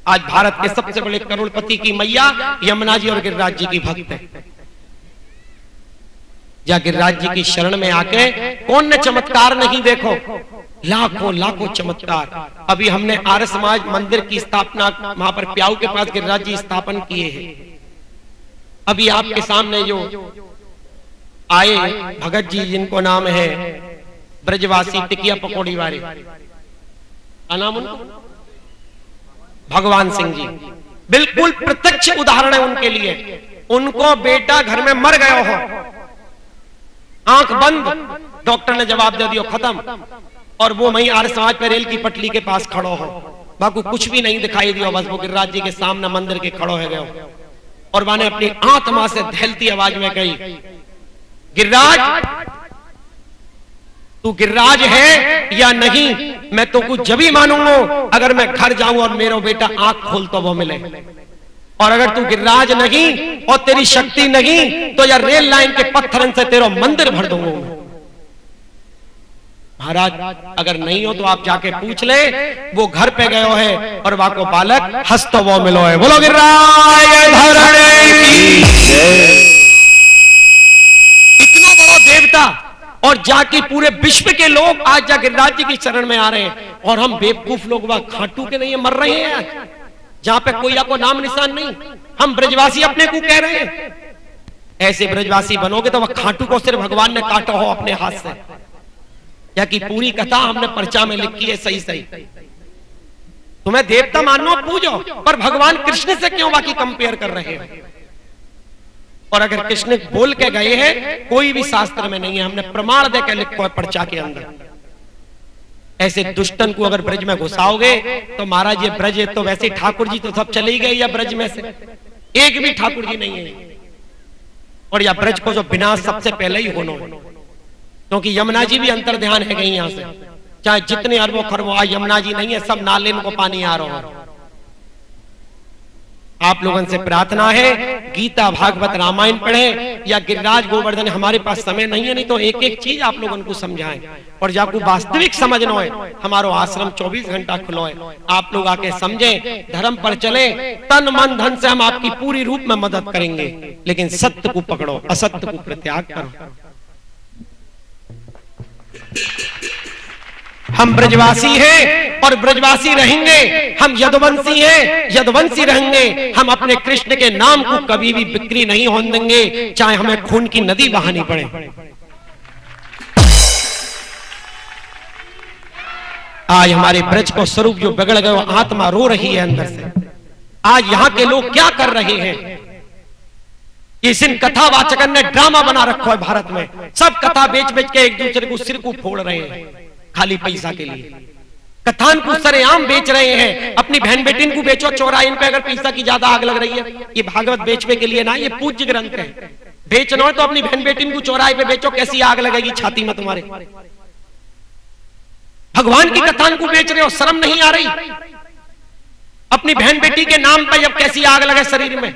आज भारत के सबसे बड़े करोड़पति की मैया यमुना जी और गिरिराज जी की भक्त है। या गिरिराज जी की शरण में आके कौन ने चमत्कार नहीं देखो, लाखों लाखों चमत्कार। अभी हमने आर्य समाज मंदिर की स्थापना वहां पर प्याऊ के पास गिरिराज जी स्थापन किए हैं। अभी आपके सामने जो आए भगत जी, जिनको नाम है ब्रजवासी टिकिया पकौड़ी वाले, नाम उनको भगवान सिंह जी, बिल्कुल प्रत्यक्ष उदाहरण है उनके लिए। उनको बेटा घर में मर गया हो, आंख बंद, डॉक्टर ने जवाब दे दिया खत्म, और वो वहीं आर्य समाज पे रेल की पटरी के पास खड़ो हो, बाकी कुछ भी नहीं दिखाई दिया, बस वो गिरिराज जी के सामने मंदिर के खड़ो है गए। और मैंने अपनी आत्मा से दहलती आवाज में कही, गिरिराज तू गिरिराज है या नहीं, मैं तो कुछ जब ही मानूंगा अगर मैं घर जाऊं और मेरा बेटा आंख खोल तो वो मिले। और अगर तू गिरिराज नहीं और तेरी शक्ति नहीं तो यार रेल लाइन के पत्थरन से तेरा मंदिर भर दूंगा। महाराज अगर नहीं हो तो आप जाके पूछ ले, वो घर पे गयो है और वहां को बालक हंस तो वो मिलो है। बोलो गिरिराज धरणी की जय। इतना बड़ा देवता और जाके पूरे विश्व के लोग आज जा गिरिराज जी की शरण में आ रहे हैं, और हम बेवकूफ लोग वहां खाटू के नहीं मर रहे हैं। आज जहां पे कोई आपको नाम निशान नहीं, हम ब्रजवासी अपने को कह रहे हैं। ऐसे ब्रजवासी बनोगे तो वह खाटू को सिर्फ भगवान ने काटा हो अपने हाथ से, या कि पूरी कथा हमने पर्चा में लिखी है सही सही। तुम्हें देवता मानो पूजो, पर भगवान कृष्ण से क्यों बाकी कंपेयर कर रहे हो? और अगर कृष्ण बोल के गए हैं, कोई भी शास्त्र में नहीं है, हमने प्रमाण देकर लिखो है पर्चा के अंदर। ऐसे दुष्टन को अगर ब्रज में घुसाओगे तो महाराज ये ब्रज तो वैसे ठाकुर जी तो सब चले ही गए, या ब्रज में से एक भी ठाकुर जी नहीं है। और या ब्रज को जो विनाश सबसे पहले ही होना, क्योंकि यमुना जी भी अंतर ध्यान है गई यहां से, चाहे जितने अरबों खरबों, आज यमुना जी नहीं है, सब नाले को पानी आ रहा है। आप लोगों से प्रार्थना है, गीता भागवत रामायण पढ़े या गिरिराज गोवर्धन। हमारे पास समय नहीं है, नहीं तो एक एक चीज आप लोगों को समझाएं और जाको वास्तविक समझना है। हमारो आश्रम 24 घंटा खुलो है, आप लोग आके समझें, धर्म पर चले, तन मन धन से हम आपकी पूरी रूप में मदद करेंगे, लेकिन सत्य को पकड़ो, असत्य को परित्याग करो। हम ब्रजवासी हैं और ब्रजवासी रहेंगे, हम यदुवंशी हैं, यदुवंशी रहेंगे। हम अपने कृष्ण के नाम को कभी भी बिक्री नहीं होने देंगे, चाहे हमें खून की नदी बहानी पड़े। आज हमारे ब्रज को स्वरूप जो बिगड़ गए, आत्मा रो रही है अंदर से। आज यहाँ के लोग क्या कर रहे हैं? इस इन कथावाचकन ने ड्रामा बना रखा है भारत में। सब कथा बेच बेच के एक दूसरे को सिर को फोड़ रहे हैं खाली पैसा के लिए। कथान को सरेआम बेच रहे हैं। अपनी बहन बेटिन को बेचो, चौराइन पे अगर पैसा की ज्यादा आग लग रही है। ये भागवत बेचने के लिए ना, ये पूज्य ग्रंथ है। बेचना हो तो अपनी बहन बेटिन को चौराहे पे बेचो, कैसी आग लगेगी छाती में तुम्हारे। भगवान की कथान को बेच रहे हो, शर्म नहीं आ रही? अपनी बहन बेटी के नाम पर जब कैसी आग लगे शरीर में,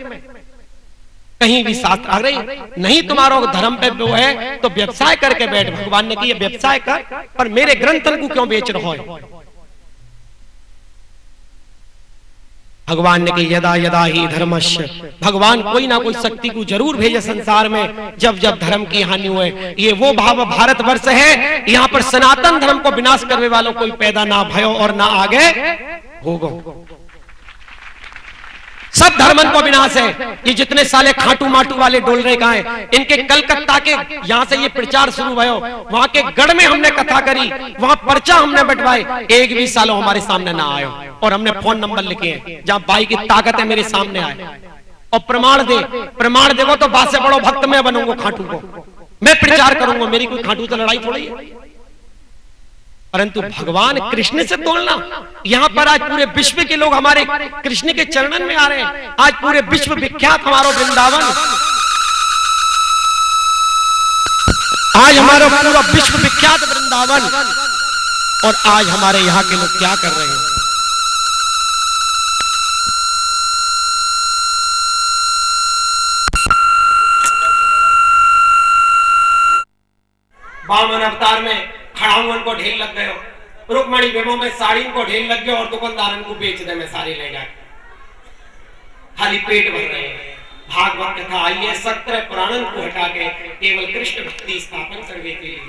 कहीं भी साथ आ रही नहीं। तुम्हारा धर्म पे वो है तो व्यवसाय करके बैठ। भगवान ने कहा व्यवसाय कर, पर मेरे ग्रंथन को क्यों बेच रहा है? भगवान ने कहा यदा यदा ही धर्मस्य, भगवान कोई ना कोई शक्ति को जरूर भेजे संसार में जब जब धर्म की हानि हुए। ये वो भाव भारतवर्ष है, यहाँ पर सनातन धर्म को विनाश करने वालों कोई पैदा ना भयो और ना आगे होगा। सब धर्मन को विनाश है। ये जितने साले खाटू माटू वाले डोल रहे कहा है, इनके कलकत्ता के यहाँ से ये प्रचार शुरू भयो, वहां के गढ़ में हमने कथा करी, वहां पर्चा हमने बंटवाए, एक भी सालों हमारे सामने ना आयो। और हमने फोन नंबर लिखे हैं, जहां बाई की ताकत है मेरे सामने आए और प्रमाण दे। प्रमाण देखो तो बात से बड़ो भक्त मैं बनूंगा, खाटू को मैं प्रचार करूंगा। मेरी कोई खाटू से लड़ाई थोड़ी है। परंतु भगवान कृष्ण से तोड़ना, यहाँ पर आज पूरे विश्व के लोग हमारे कृष्ण के चरणन में आ रहे हैं। आज पूरे विश्व विख्यात हमारा वृंदावन, आज हमारा पूरा विश्व विख्यात वृंदावन, और आज हमारे यहाँ के लोग क्या कर रहे हैं? वामन अवतार में खड़ाउन को ढेर लग गए, रुक्मणी विभो में साड़ी को ढेर लग गए और दुकानदारन को बेच दे में साड़ी ले जाए, खाली पेट भर रहे हैं। भागवत कथा आई है 17 पुराणन को हटा के केवल कृष्ण भक्ति स्थापन करने के लिए।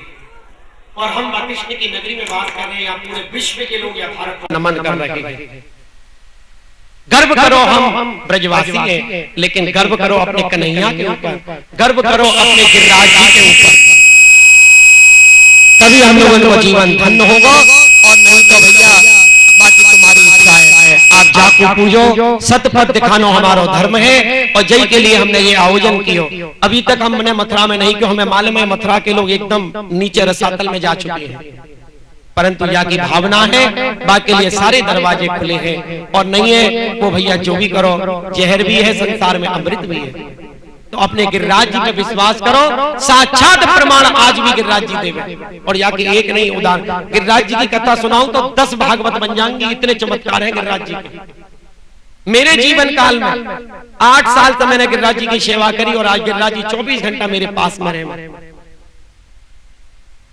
और हम कृष्ण की नगरी में बात कर रहे हैं, पूरे विश्व के लोग या भारत को नमन कर रहे हैं। गर्व करो हम ब्रजवासी हैं, लेकिन गर्व करो अपने कन्हैया के ऊपर, गर्व करो अपने गिरिराज जी के ऊपर, तभी हम लोगों को जीवन धन्य होगा। और नहीं तो भैया बाकी तुम्हारी इच्छा है, आप जाको पूजो, सतपथ दिखानो हमारा धर्म है। और जय के लिए हमने ये आयोजन किया। अभी तक हमने मथुरा में नहीं किया, हमें मालूम है मथुरा के लोग एकदम नीचे रसातल में जा चुके हैं, परंतु यहाँ की भावना है, बाकी लिए सारे दरवाजे खुले हैं। और नहीं है वो भैया जो भी करो, जहर भी है संसार में, अमृत भी है। तो अपने गिरिराज जी पे विश्वास करो, साक्षात प्रमाण आज भी गिरिराज जी देवे। और यहाँ की एक नहीं उदाहरण, गिरिराज जी की कथा सुनाऊं तो 10 भागवत बन जाएंगे, इतने चमत्कार हैं गिरिराज जी के। मेरे जीवन काल में 8 साल तक मैंने गिरिराज जी की सेवा करी, और आज गिरिराज जी 24 घंटा मेरे पास में रहे।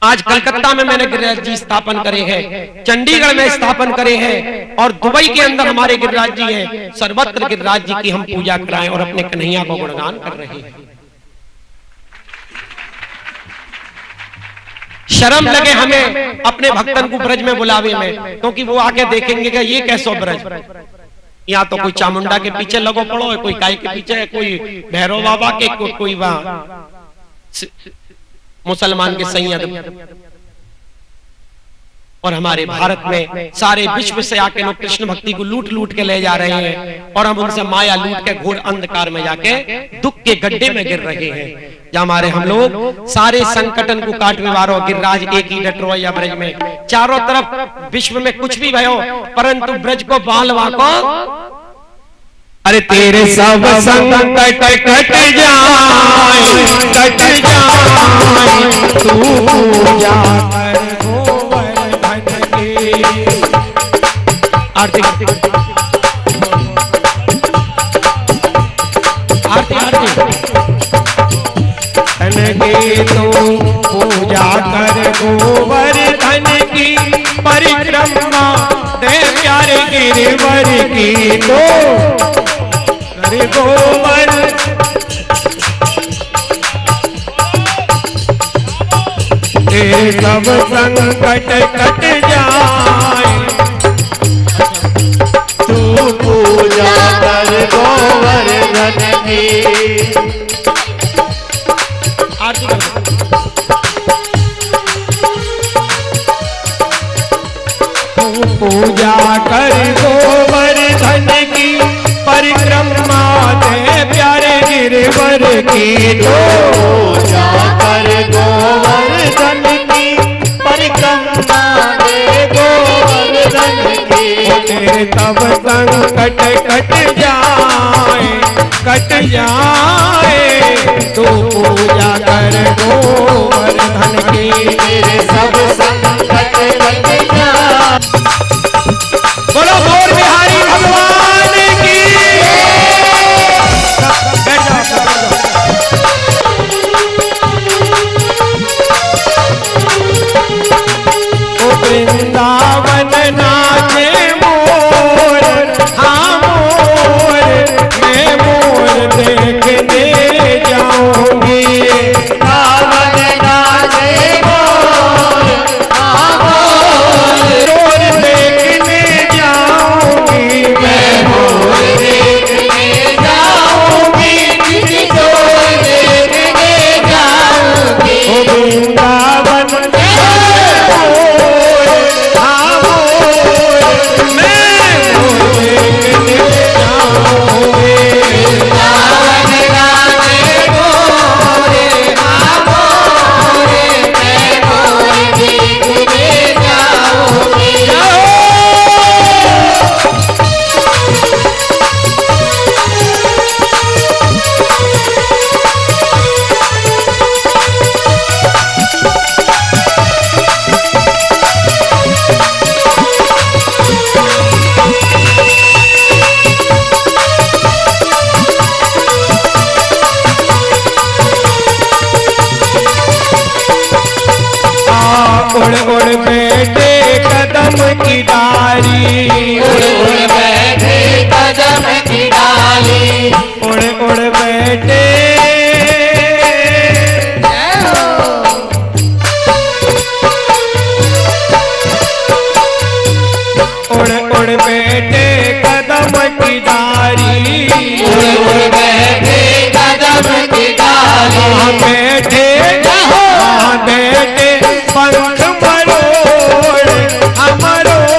आज कलकत्ता में मैंने गिरिराज जी स्थापन करे हैं, चंडीगढ़ में स्थापन करे हैं, और दुबई के अंदर हमारे गिरिराज जी हैं। सर्वत्र गिरिराज जी की हम पूजा कराएं और अपने कन्हैया को गुणगान कर रहे हैं। शर्म लगे हमें अपने भक्तन को ब्रज में बुलावे में, क्योंकि वो आके देखेंगे कि ये कैसो ब्रज, या तो कोई चामुंडा के पीछे लगो पड़ो है, कोई गाय के पीछे है, कोई भैरव बाबा के, कोई वहां मुसलमान के सैयद। और हमारे भारत में सारे विश्व से आके लोग कृष्ण भक्ति को लूट लूट के ले जा रहे हैं, और हम उनसे माया लूट के घोर अंधकार में जाके दुख के गड्ढे में गिर रहे हैं। या हमारे हम लोग सारे संकटन को काटने वालों गिरिराज एक ही डट या ब्रज में, चारों तरफ विश्व में कुछ भी भयो, परंतु ब्रज को बालवा को, अरे तेरे सब संकट कट जाए, कट जाए, तू पूजा कर गोवर्धन आरती आरती धन की तो पूजा कर गोवर्धन की परिक्रमा दे प्यारे गिरिवर की तो कर गोवर्धन तेरे सब संकट कट जाए तू पूजा कर गोवर्धन की आरती कर तू पूजा कर गोवर्धन की परिक्रमा दे प्यारे गिरिवर की तो पूजा कर गोवर्धन की परिक्रमा दे गोवर्धन की तेरे तब संकट कट जाए तू पूजा कर गोवर्धन की तेरे सब संकट कट जाए। बोलो गौर बिहारी भगवान की बैठ जाओ, बैठ जाओ। ओ वृंदावन नाचे मोर, हाँ मोर, मैं मोर देखने जाऊंगी। रावण नाचे मोर, मोर देखने जाऊंगी मैं, मोर देखने जाऊंगी, किसी को देखने जाऊंगी। ओ वृंदावन मोर, हाँ मोर, मैं मोर देखने जाऊंगी। रावण नाचे मोर, हाँ मोर, मैं मोर देखने जाऊंगी। उड़ उड़ बैठे कदम की डाली, उड़ उड़ बैठे कदम की डाली, उड़ उड़ बैठे उड़ उड़ बैठे कदम की डाली, उड़ उड़ बैठे कदम की डाली। वहाँ बैठे वहाँ बैठे पंख मरोड़, अमरोड़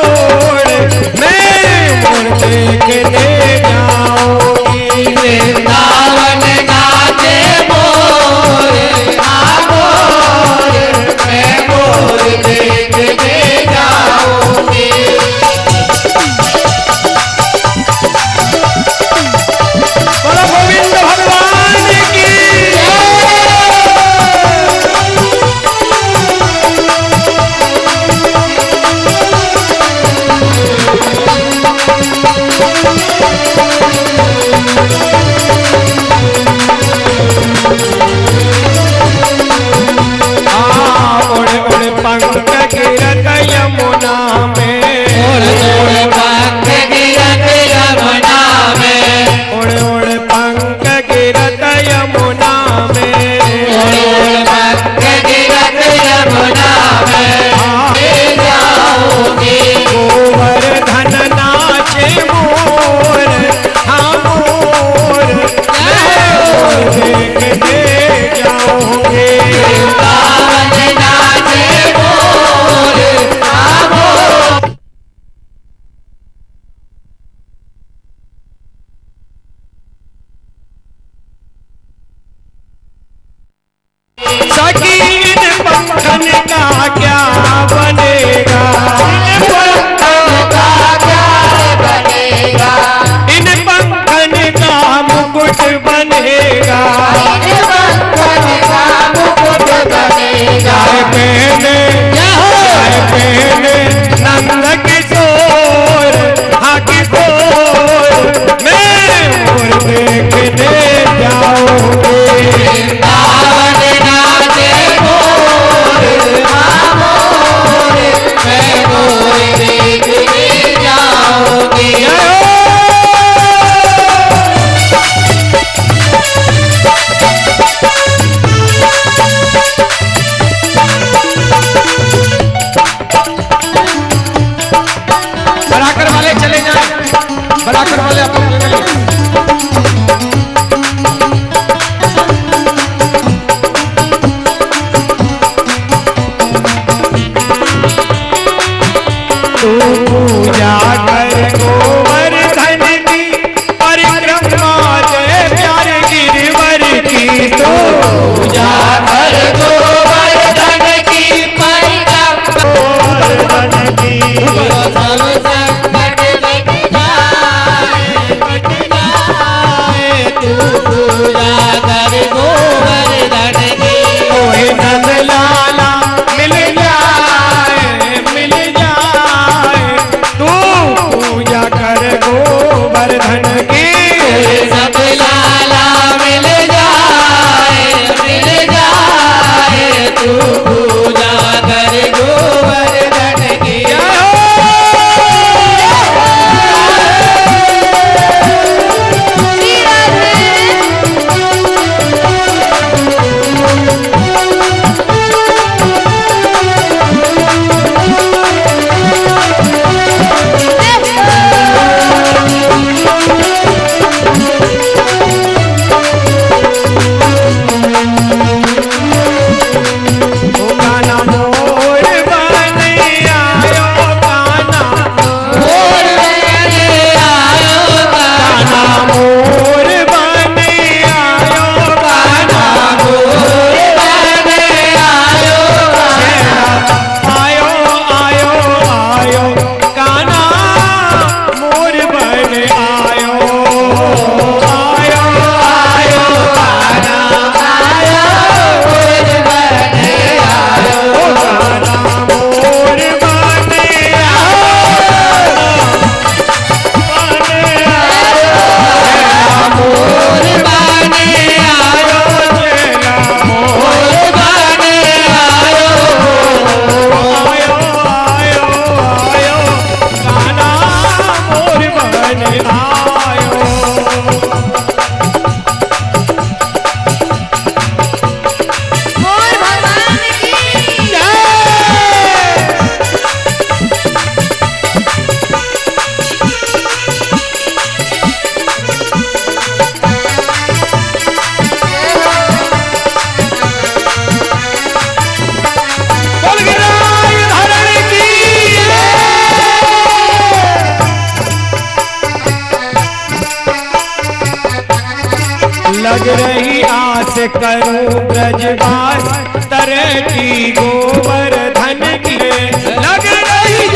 करूं ब्रजवास तरह की गोवर्धन की लग रही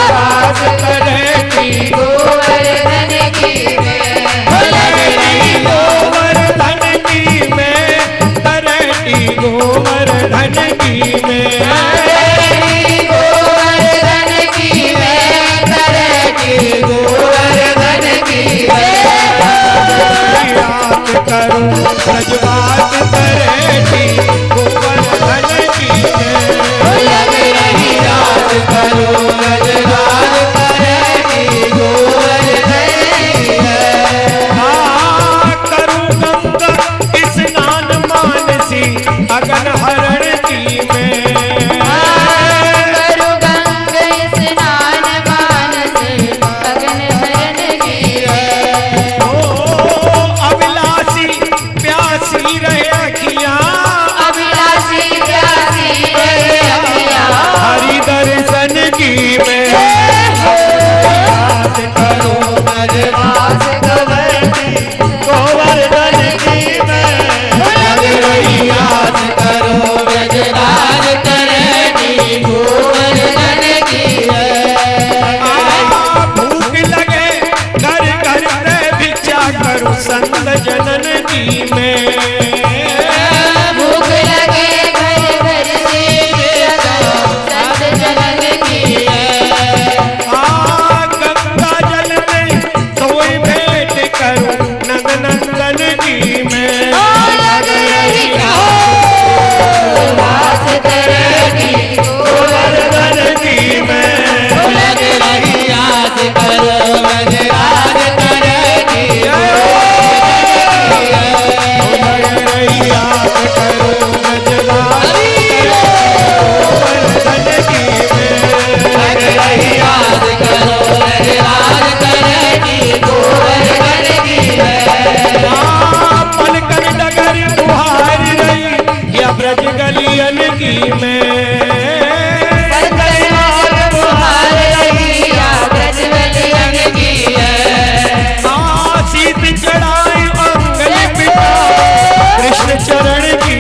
बात तरह की गोवर्धन की लग रही गोवर्धन की में तरह की गोवर्धन की में गोवर्धन की तरह की गोवर्धन की याद करूं ब्रजवास तरह की गोवर्धन की लग रही याद करो ब्रजवास तरह की गोवर्धन की करूं गंगा स्नान मानसी अगन हरण की में करो गंगा स्नान मानस अगन हरण की अभिलाषी प्यासी रहे अखियां अभिलाषी प्यासी रहे अखियां हरि दर्शन की में याद करो ब्रजवास गोवर्धन की में लग रही याद करो ब्रजराज तरह की गोवर्धन की भूख लगे घर घर में भिक्षा करूं संत जनन की में भूख लगे घर घर से संत जनन की गंगा जल में सोई भेंट करूं नंद नंदन की में लग रही ब्रजवास तरह की गोवर्धन की में लग रही याद करो ब्रजराज तरह की लग रही याद करो ब्रजवास गोवर्धन की में लग रही याद करो ब्रजराज तरह की गोवर्धन की पलकन डगर बुहार रही या ब्रज गलियन की में शीत चढ़ाई अंगल पिता कृष्ण चरण की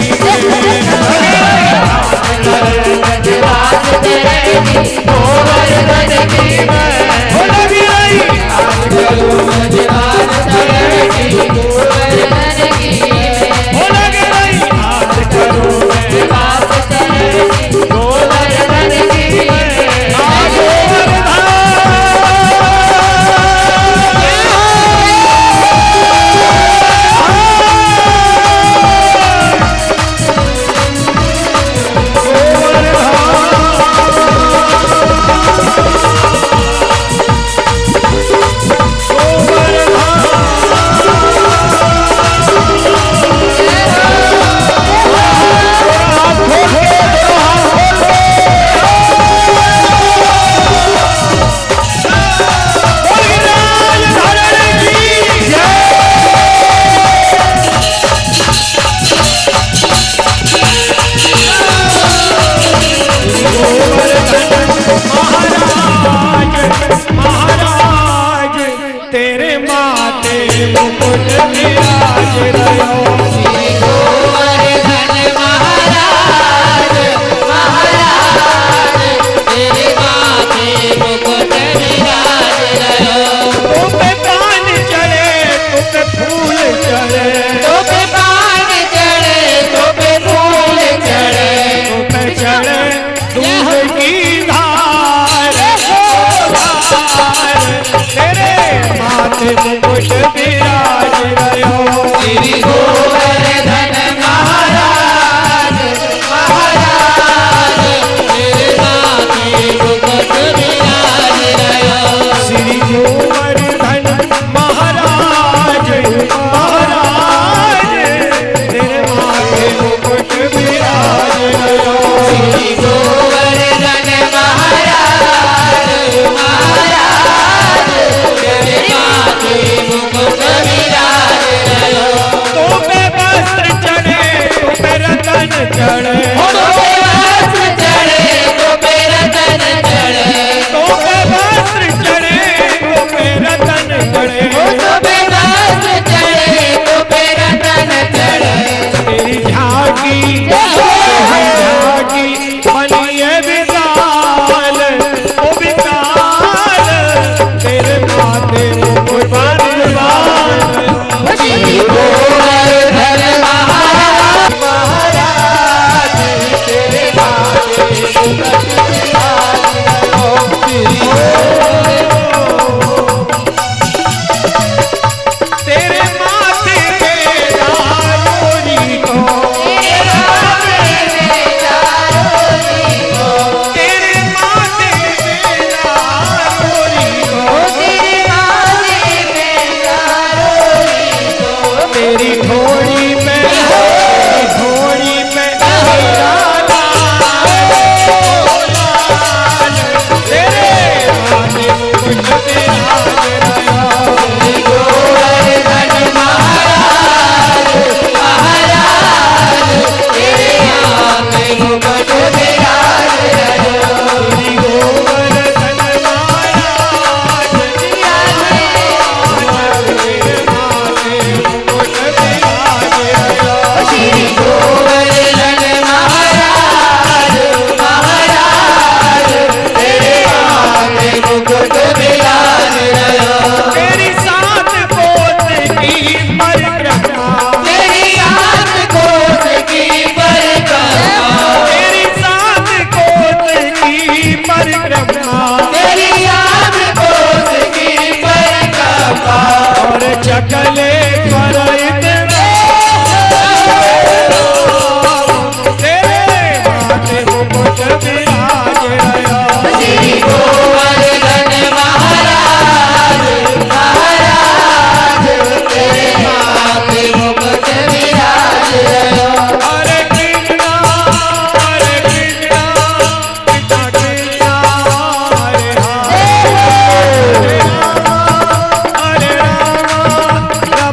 महाराज तेरे माथे मुकुट विराज रहो गोवर्धन महाराज महाराज तेरे माथे मुकुट विराज रहो तुम पे पान चढ़े तुम पे फूल चढ़े तो पे पान चढ़े तो पे फूल चढ़े तुम पे चढ़े दूध की धार तेरे माथे मुकुट विराज रहो श्री गोवर्धन महाराज महाराज तेरे माथे मुकुट विराज रहो श्री गोवर्धन महाराज महाराज तेरे माथे मुकुट विराज रहो श्री गोवर्धन महाराज महाराज तेरे माथे मुकुट की परिक्रमा, तेरी आठ कोस की परिक्रमा, और चकले पर इतने तेरे माथे मुकुट विराज रहा। श्री गोवर्धन महाराज, महाराज तेरे माथे मुकुट विराज रहा। हरे कृष्णा कृष्णा कृष्णा, हरे राम हरे राम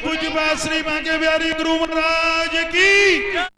पूज्य पात श्री बांके बिहारी गुरु महाराज की